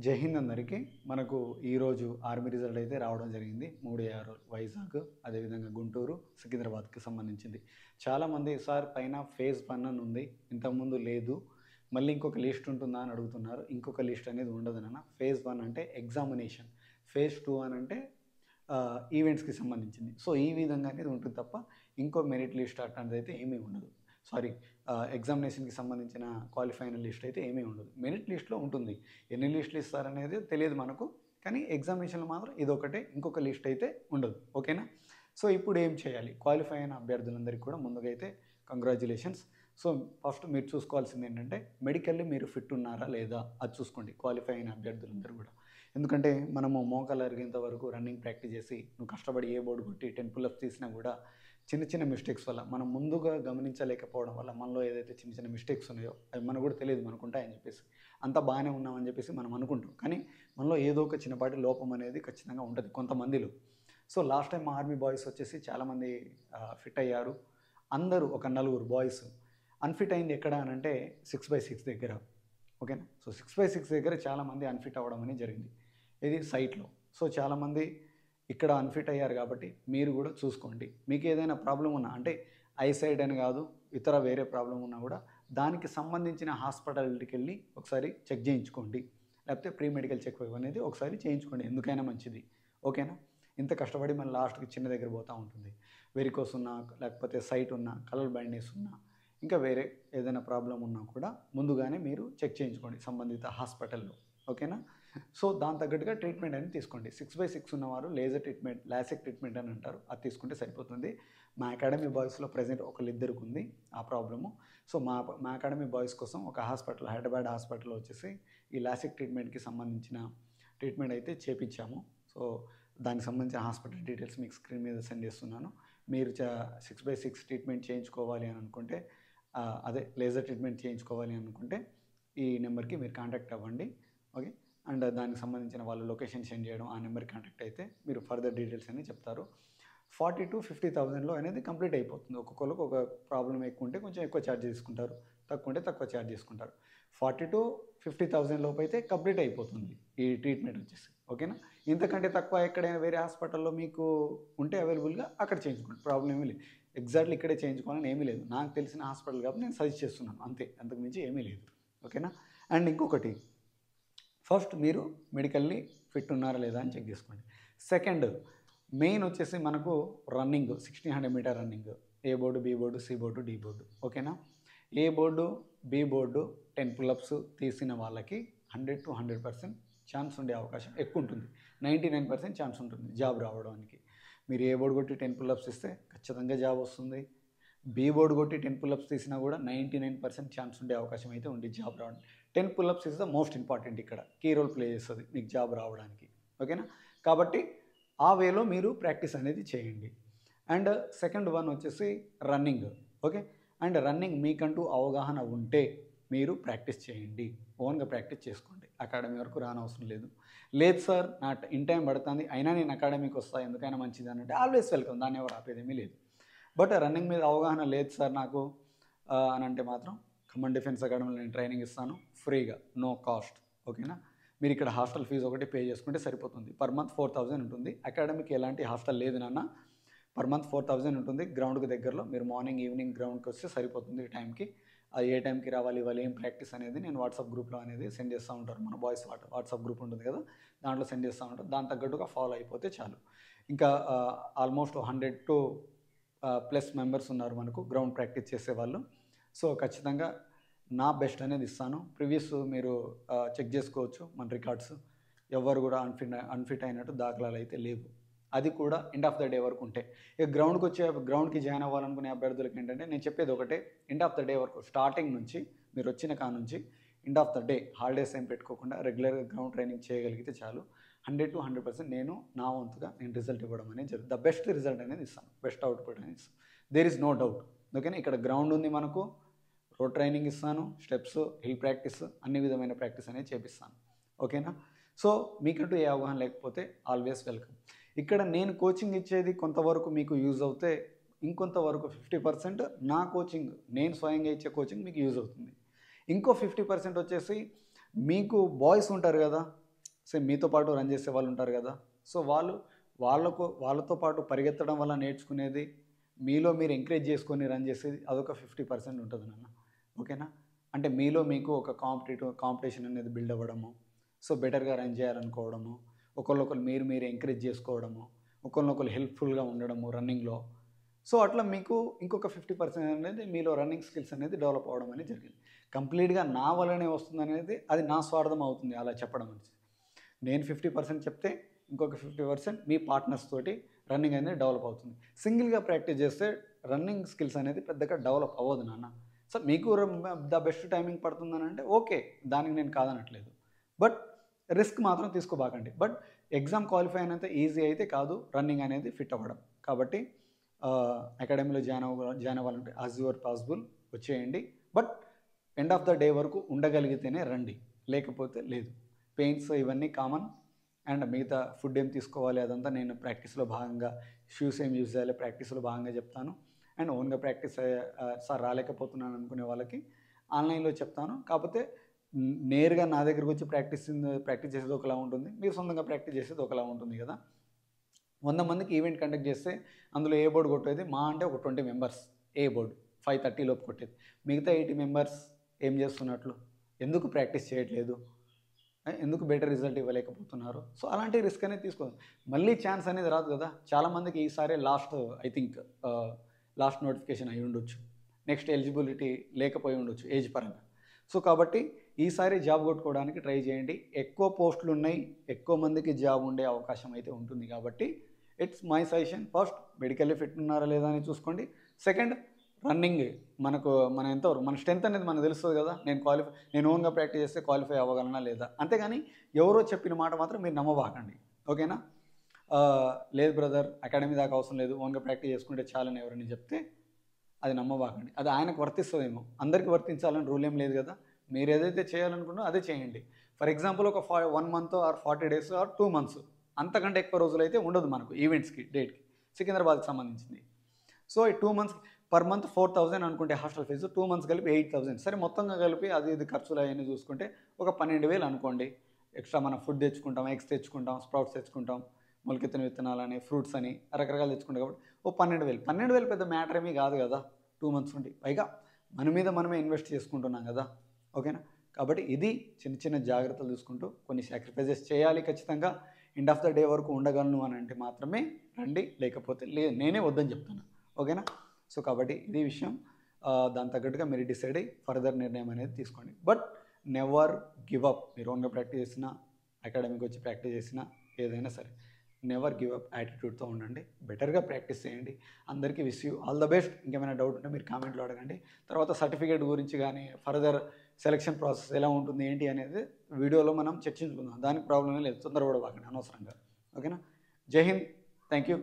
జై హింద్ అందరికీ. మనకు ఈరోజు ఆర్మీ రిజల్ట్ అయితే రావడం జరిగింది. 3 6 వైజాగ్, అదేవిధంగా గుంటూరు, సికింద్రాబాద్కి సంబంధించింది. చాలామంది సార్ పైన ఫేజ్ 1 అని ఉంది, ఇంతకుముందు లేదు, మళ్ళీ ఇంకొక లిస్ట్ ఉంటుందా అని అడుగుతున్నారు. ఇంకొక లిస్ట్ అనేది ఉండదు నాన్న. ఫేజ్ 1 అంటే ఎగ్జామినేషన్, ఫేజ్ 2 అని అంటే ఈవెంట్స్కి సంబంధించింది. సో ఈ విధంగా అనేది ఉంటుంది తప్ప ఇంకో మెరిట్ లిస్ట్ అట్లాంటిది అయితే ఏమీ ఉండదు. సారీ, ఎగ్జామినేషన్కి సంబంధించిన క్వాలిఫైన లిస్ట్ అయితే ఏమీ ఉండదు. మెరిట్ లిస్ట్లో ఉంటుంది. ఎన్ని లిస్టులు ఇస్తారనేది తెలియదు మనకు, కానీ ఎగ్జామినేషన్లో మాత్రం ఇదొకటే, ఇంకొక లిస్ట్ అయితే ఉండదు. ఓకేనా? సో ఇప్పుడు ఏం చేయాలి? క్వాలిఫై అయిన అభ్యర్థులందరికీ కూడా ముందుగా అయితే కంగ్రాచ్యులేషన్స్. సో ఫస్ట్ మీరు చూసుకోవాల్సింది ఏంటంటే మెడికల్లీ మీరు ఫిట్ ఉన్నారా లేదా అది చూసుకోండి, క్వాలిఫై అయిన అభ్యర్థులందరూ కూడా. ఎందుకంటే మనము మోకాలు అరిగేంత వరకు రన్నింగ్ ప్రాక్టీస్ చేసి నువ్వు కష్టపడి ఏ బోర్డు కొట్టి 10 పుల్అప్స్ తీసినా కూడా చిన్న చిన్న మిస్టేక్స్ వల్ల, మనం ముందుగా గమనించలేకపోవడం వల్ల మనలో ఏదైతే చిన్న చిన్న మిస్టేక్స్ ఉన్నాయో అవి మనకు కూడా తెలియదు మనకు ఉంటాయని చెప్పేసి, అంతా బాగానే ఉన్నామని చెప్పేసి మనం అనుకుంటాం, కానీ మనలో ఏదో ఒక చిన్నపాటి లోపం అనేది ఖచ్చితంగా ఉంటుంది కొంతమందిలో. So last time army boys వచ్చేసి చాలామంది ఫిట్ అయ్యారు. అందరూ ఒక నలుగురు బాయ్స్ అన్ఫిట్ అయింది ఎక్కడ అని అంటే 6x6 దగ్గర. ఓకేనా? సో 6x6 దగ్గర చాలామంది అన్ఫిట్ అవ్వడం అనేది జరిగింది, ఇది సైట్లో. సో చాలామంది ఇక్కడ అన్ఫిట్ అయ్యారు కాబట్టి మీరు కూడా చూసుకోండి. మీకు ఏదైనా ప్రాబ్లం ఉన్నా, అంటే ఐసైడ్ అని కాదు, ఇతర వేరే ప్రాబ్లం ఉన్నా కూడా దానికి సంబంధించిన హాస్పిటాలిటీకి వెళ్ళి ఒకసారి చెక్ చేయించుకోండి, లేకపోతే ప్రీ మెడికల్ చెకప్ అనేది ఒకసారి చేయించుకోండి, ఎందుకైనా మంచిది. ఓకేనా? ఇంత కష్టపడి మన లాస్ట్కి చిన్న దగ్గర పోతూ ఉంటుంది. వెరికోస్ ఉన్నా, లేకపోతే సైట్ ఉన్నా, కలర్ బ్లైండ్నెస్ ఉన్నా, ఇంకా వేరే ఏదైనా ప్రాబ్లం ఉన్నా కూడా ముందుగానే మీరు చెక్ చేయించుకోండి సంబంధిత హాస్పిటల్లో. ఓకేనా? సో దాని తగ్గట్టుగా ట్రీట్మెంట్ అనేది తీసుకోండి. 6x6 ఉన్నవారు లేజర్ ట్రీట్మెంట్, లాసిక్ ట్రీట్మెంట్ అని అంటారు, అది తీసుకుంటే సరిపోతుంది. మా అకాడమీ బాయ్స్లో ప్రజెంట్ ఒకళ్ళిద్దరికి ఉంది ఆ ప్రాబ్లము. సో మా అకాడమీ బాయ్స్ కోసం ఒక హాస్పిటల్, హైదరాబాద్ హాస్పిటల్లో వచ్చేసి ఈ లాసిక్ ట్రీట్మెంట్కి సంబంధించిన ట్రీట్మెంట్ అయితే చేపించాము. సో దానికి సంబంధించిన హాస్పిటల్ డీటెయిల్స్ మీకు స్క్రీన్ మీద సెండ్ చేస్తున్నాను. మీరు 6x6 ట్రీట్మెంట్ చేయించుకోవాలి అని అనుకుంటే, అదే లేజర్ ట్రీట్మెంట్ చేయించుకోవాలి అనుకుంటే ఈ నెంబర్కి మీరు కాంటాక్ట్ అవ్వండి. ఓకే? అండ్ దానికి సంబంధించిన వాళ్ళు లొకేషన్ సెండ్ చేయడం, ఆ నెంబర్కి కాంటాక్ట్ అయితే మీరు ఫర్దర్ డీటెయిల్స్ అన్నీ చెప్తారు. 40,000 to 50,000లో అనేది కంప్లీట్ అయిపోతుంది. ఒక్కొక్కరికి ఒక ప్రాబ్లం ఎక్కువ ఉంటే కొంచెం ఎక్కువ ఛార్జ్ తీసుకుంటారు, తక్కువ ఉంటే తక్కువ ఛార్జ్ తీసుకుంటారు. 40,000 to 50,000 లోపు అయితే కంప్లీట్ అయిపోతుంది ఈ ట్రీట్మెంట్ వచ్చేసి. ఓకేనా? ఇంతకంటే తక్కువ ఎక్కడైనా వేరే హాస్పిటల్లో మీకు ఉంటే అవైలబుల్గా అక్కడ చేయించుకోండి, ప్రాబ్లం ఏమీ లేదు. ఎగ్జాక్ట్లీ ఇక్కడే చేయించుకోవాలని ఏమీ లేదు, నాకు తెలిసిన హాస్పిటల్ కాబట్టి నేను సజెస్ట్ చేస్తున్నాను అంతే, అంతకుమించి ఏమీ లేదు. ఓకేనా? అండ్ ఇంకొకటి, ఫస్ట్ మీరు మెడికల్లీ ఫిట్ ఉన్నారా లేదా అని చెక్ చేసుకోండి. సెకండ్, మెయిన్ వచ్చేసి మనకు running 1600 meter running, A board, B board, C board, D board. ఓకేనా? A board, B board 10 pull ups తీసిన వాళ్ళకి 100 to 100% ఛాన్స్ ఉండే అవకాశం ఎక్కువ ఉంటుంది. 99% ఛాన్స్ ఉంటుంది జాబ్ రావడానికి. మీరు ఏ బోర్డు కొట్టి 10 పుల్అప్స్ ఇస్తే ఖచ్చితంగా జాబ్ వస్తుంది. బి బోర్డు కొట్టి 10 పుల్అప్స్ తీసినా కూడా 99% ఛాన్స్ ఉండే అవకాశం అయితే ఉంది జాబ్ రావడానికి. 10 pull-ups is the most important, ఇక్కడ కీ రోల్ ప్లే చేస్తుంది మీకు జాబ్ రావడానికి. ఓకేనా? కాబట్టి ఆ వేలో మీరు ప్రాక్టీస్ అనేది చేయండి. అండ్ సెకండ్ వన్ వచ్చేసి రన్నింగ్. ఓకే? అండ్ రన్నింగ్ మీకంటూ అవగాహన ఉంటే మీరు ప్రాక్టీస్ చేయండి, ఓన్గా ప్రాక్టీస్ చేసుకోండి, అకాడమీ వరకు రానవసరం లేదు. లేదు సార్ నా ఇన్ టైం పడుతుంది అయినా నేను అకాడమీకి వస్తా ఎందుకైనా మంచిది అని అంటే ఆల్వేస్ వెల్కమ్, దాన్ని ఎవరు ఆపేదేమీ లేదు. బట్ రన్నింగ్ మీద అవగాహన లేదు సార్ నాకు అని అంటే మాత్రం ఖమ్మం డిఫెన్స్ అకాడమీలో నేను ట్రైనింగ్ ఇస్తాను ఫ్రీగా, నో కాస్ట్. ఓకేనా? మీరు ఇక్కడ హాస్టల్ ఫీజు ఒకటి పే చేసుకుంటే సరిపోతుంది. పర్ మంత్ 4,000 ఉంటుంది. అకాడమీకి ఎలాంటి హాస్టల్ లేదు నాన్న, పర్ మంత్ 4,000 ఉంటుంది. గ్రౌండ్కి దగ్గరలో మీరు మార్నింగ్ ఈవినింగ్ గ్రౌండ్కి వస్తే సరిపోతుంది ఈ టైంకి. ఏ టైంకి రావాలి, ఇవాళ ఏం ప్రాక్టీస్ అనేది నేను వాట్సాప్ గ్రూప్లో అనేది సెండ్ చేస్తూ ఉంటారు, మన బాయ్స్ వాట్సాప్ గ్రూప్ ఉంటుంది కదా, దాంట్లో సెండ్ చేస్తూ ఉంటారు. దాని తగ్గట్టుగా ఫాలో అయిపోతే చాలు. ఇంకా ఆల్మోస్ట్ 100 to ప్లస్ మెంబర్స్ ఉన్నారు మనకు గ్రౌండ్ ప్రాక్టీస్ చేసేవాళ్ళు. సో ఖచ్చితంగా నా బెస్ట్ అనేది ఇస్తాను. ప్రీవియస్ మీరు చెక్ చేసుకోవచ్చు మన రికార్డ్స్, ఎవరు కూడా అన్ఫిట్ అయినట్టు దాఖలాలు అయితే లేవు. అది కూడా ఎండ్ ఆఫ్ ద డే వరకు ఉంటే, ఇక గ్రౌండ్కి జాయిన్ అవ్వాలనుకునే అభ్యర్థులకి ఏంటంటే నేను చెప్పేది ఒకటే, ఎండ్ ఆఫ్ ద డే వరకు, స్టార్టింగ్ నుంచి మీరు వచ్చిన కా నుంచి end of the day holidays ఏం పెట్టుకోకుండా రెగ్యులర్గా గ్రౌండ్ ట్రైనింగ్ చేయగలిగితే చాలు. 100 to 100% నేను నా వంతుగా నేను రిజల్ట్ ఇవ్వడం అనేది జరుగుతుంది. ద బెస్ట్ రిజల్ట్ అనేది ఇస్తాను, బెస్ట్ అవుట్పుట్ అనేది ఇస్తాను, దేర్ ఇస్ నో డౌట్. ఓకేనా? ఇక్కడ గ్రౌండ్ ఉంది మనకు, రోడ్ ట్రైనింగ్ ఇస్తాను, స్టెప్స్, హిల్ ప్రాక్టీస్, అన్ని విధమైన ప్రాక్టీస్ అనేది చేపిస్తాను. ఓకేనా? సో మీకంటూ ఏ అవగాహన లేకపోతే ఆల్వేస్ వెల్కమ్. ఇక్కడ నేను కోచింగ్ ఇచ్చేది కొంతవరకు మీకు యూజ్ అవుతే, ఇంకొంతవరకు 50% నా కోచింగ్, నేను స్వయంగా ఇచ్చే కోచింగ్ మీకు యూజ్ అవుతుంది. ఇంకో 50% వచ్చేసి మీకు బాయ్స్ ఉంటారు కదా, సో మీతో పాటు రన్ చేసే వాళ్ళు ఉంటారు కదా, సో వాళ్ళతో పాటు పరిగెత్తడం వల్ల నేర్చుకునేది, మీలో మీరు ఎంకరేజ్ చేసుకొని రన్ చేసేది అదొక 50% ఉంటుంది నాన్న. ఓకేనా? అంటే మీలో మీకు ఒక కాంపిటీషన్ అనేది బిల్డ్ అవ్వడము, సో బెటర్గా రన్ చేయాలనుకోవడము, ఒకళ్ళొకరు మీరు ఎంకరేజ్ చేసుకోవడము, ఒకళ్ళనొకరు హెల్ప్ఫుల్గా ఉండడము రన్నింగ్లో. సో అట్లా మీకు ఇంకొక 50% అనేది మీలో రన్నింగ్ స్కిల్స్ అనేది డెవలప్ అవ్వడం అనేది జరిగింది. కంప్లీట్గా నా వల్లనే వస్తుంది అనేది అది నా స్వార్థం అవుతుంది అలా చెప్పడం అనేది. నేను 50% చెప్తే ఇంకొక 50% మీ పార్ట్నర్స్ తోటి రన్నింగ్ అనేది డెవలప్ అవుతుంది. సింగిల్గా ప్రాక్టీస్ చేస్తే రన్నింగ్ స్కిల్స్ అనేది పెద్దగా డెవలప్ అవ్వదు నాన్న. సో మీకు ద బెస్ట్ టైమింగ్ పడుతుందని అంటే ఓకే, దానికి నేను కాదనట్లేదు. బట్ రిస్క్ మాత్రం తీసుకోబాకండి. బట్ ఎగ్జామ్ క్వాలిఫై అయినంత ఈజీ అయితే కాదు రన్నింగ్ అనేది ఫిట్ అవ్వడం. కాబట్టి అకాడమీలో జాయిన్ అవ్వాలంటే యాజ్ యువర్ పాసిబుల్ వచ్చేయండి. But end of the day వరకు ఉండగలిగితేనే రండి, లేకపోతే లేదు. పెయిన్స్ ఇవన్నీ కామన్. అండ్ మిగతా ఫుడ్ ఏం తీసుకోవాలి అదంతా నేను ప్రాక్టీస్లో భాగంగా, షూస్ ఏం యూజ్ చేయాలి ప్రాక్టీస్లో భాగంగా చెప్తాను. అండ్ ఓన్గా ప్రాక్టీస్ సార్ రాలేకపోతున్నాను అనుకునే వాళ్ళకి ఆన్లైన్లో చెప్తాను. కాకపోతే నేరుగా నా దగ్గరకు వచ్చి ప్రాక్టీస్ చేసేది ఒకలా ఉంటుంది, మీరు సొంతంగా ప్రాక్టీస్ చేసేది ఒకలా ఉంటుంది కదా. 100 మందికి ఈవెంట్ కండక్ట్ చేస్తే అందులో ఏ బోర్డు కొట్టేది మా అంటే ఒక 20 మెంబర్స్ ఏ బోర్డు 5:30 లోపు కొట్టేది. మిగతా 80 మెంబర్స్ ఏం చేస్తున్నట్లు, ఎందుకు ప్రాక్టీస్ చేయట్లేదు, ఎందుకు బెటర్ రిజల్ట్ ఇవ్వలేకపోతున్నారు. సో అలాంటి రిస్క్ అనేది తీసుకోండి. మళ్ళీ ఛాన్స్ అనేది రాదు కదా. చాలామందికి ఈసారి లాస్ట్ నోటిఫికేషన్ అయి ఉండొచ్చు, నెక్స్ట్ ఎలిజిబిలిటీ లేకపోయి ఉండొచ్చు ఏజ్ పరంగా. సో కాబట్టి ఈసారి జాబ్ కొట్టుకోవడానికి ట్రై చేయండి. ఎక్కువ పోస్టులు ఉన్నాయి, ఎక్కువ మందికి జాబ్ ఉండే అవకాశం అయితే ఉంటుంది. కాబట్టి it's my suggestion. First medically fit ఉన్నారా లేదా అని చూసుకోండి. సెకండ్ రన్నింగ్, మన స్ట్రెంత్ అనేది మనకు తెలుస్తుంది కదా. నేను ఓన్గా ప్రాక్టీస్ చేస్తే క్వాలిఫై అవ్వగలనా లేదా. అంతేగాని ఎవరో చెప్పిన మాట మాత్రం మీరు నమ్మబాకండి. ఓకేనా? లేదు బ్రదర్ అకాడమీ దాకా అవసరం లేదు, ఓన్గా ప్రాక్టీస్ చేసుకుంటే చాలని ఎవరైనా చెప్తే అది నమ్మబాకండి. అది ఆయనకు వర్తిస్తుందేమో, అందరికీ వర్తించాలని రూల్ ఏం లేదు కదా. మీరు ఏదైతే చేయాలనుకున్నారో అదే చేయండి. ఫర్ ఎగ్జాంపుల్ ఒక 1 month or 40 days or 2 months, అంతకంటే ఎక్కువ రోజులు అయితే ఉండదు మనకు ఈవెంట్స్కి, డేట్కి, సికింద్రాబాద్కి సంబంధించింది. సో ఈ 2 months పర్ మంత్ 4,000 అనుకుంటే హాస్టల్ ఫీజు, 2 months కలిపి 8,000. సరే మొత్తంగా కలిపి అది ఖర్చులు అవన్నీ చూసుకుంటే ఒక 12,000 అనుకోండి. ఎక్స్ట్రా మనం ఫుడ్ తెచ్చుకుంటాం, ఎగ్స్ తెచ్చుకుంటాం, స్ప్రౌట్స్ తెచ్చుకుంటాం, మొలకెత్తిన విత్తనాలని, ఫ్రూట్స్ అని రకరకాలు తెచ్చుకుంటాం. కాబట్టి ఓ 12,000 పెద్ద మ్యాటర్ ఏమీ కాదు కదా 2 months నుండి. పైగా మన మీద మనమే ఇన్వెస్ట్ చేసుకుంటున్నాం కదా. ఓకేనా? కాబట్టి ఇది చిన్న చిన్న జాగ్రత్తలు తీసుకుంటూ కొన్ని సాక్రిఫైజెస్ చేయాలి ఖచ్చితంగా. ఎండ్ ఆఫ్ ద డే వరకు ఉండగలను అని అంటే మాత్రమే రండి, లేకపోతే నేనే వద్దని చెప్తాను. ఓకేనా? సో కాబట్టి ఇది విషయం. దాని తగ్గట్టుగా మీరు డిసైడ్ అయ్యి ఫర్దర్ నిర్ణయం అనేది తీసుకోండి. But never give up. మీరు ఓన్గా ప్రాక్టీస్ చేసినా, అకాడమీకి వచ్చి ప్రాక్టీస్ చేసినా, ఏదైనా సరే నెవర్ గివ్ అప్ యాటిట్యూడ్తో ఉండండి. బెటర్గా ప్రాక్టీస్ చేయండి. అందరికీ wish you all the best. ఇంకేమైనా డౌట్ ఉంటే మీరు కామెంట్లో అడగండి. తర్వాత సర్టిఫికేట్ గురించి కానీ ఫర్దర్ సెలక్షన్ ప్రాసెస్ ఎలా ఉంటుంది ఏంటి అనేది వీడియోలో మనం చర్చించుకుందాం. దానికి ప్రాబ్లమే లేదు, తొందరపడబాకండి అనవసరంగా. ఓకేనా? జై హింద్. Thank you.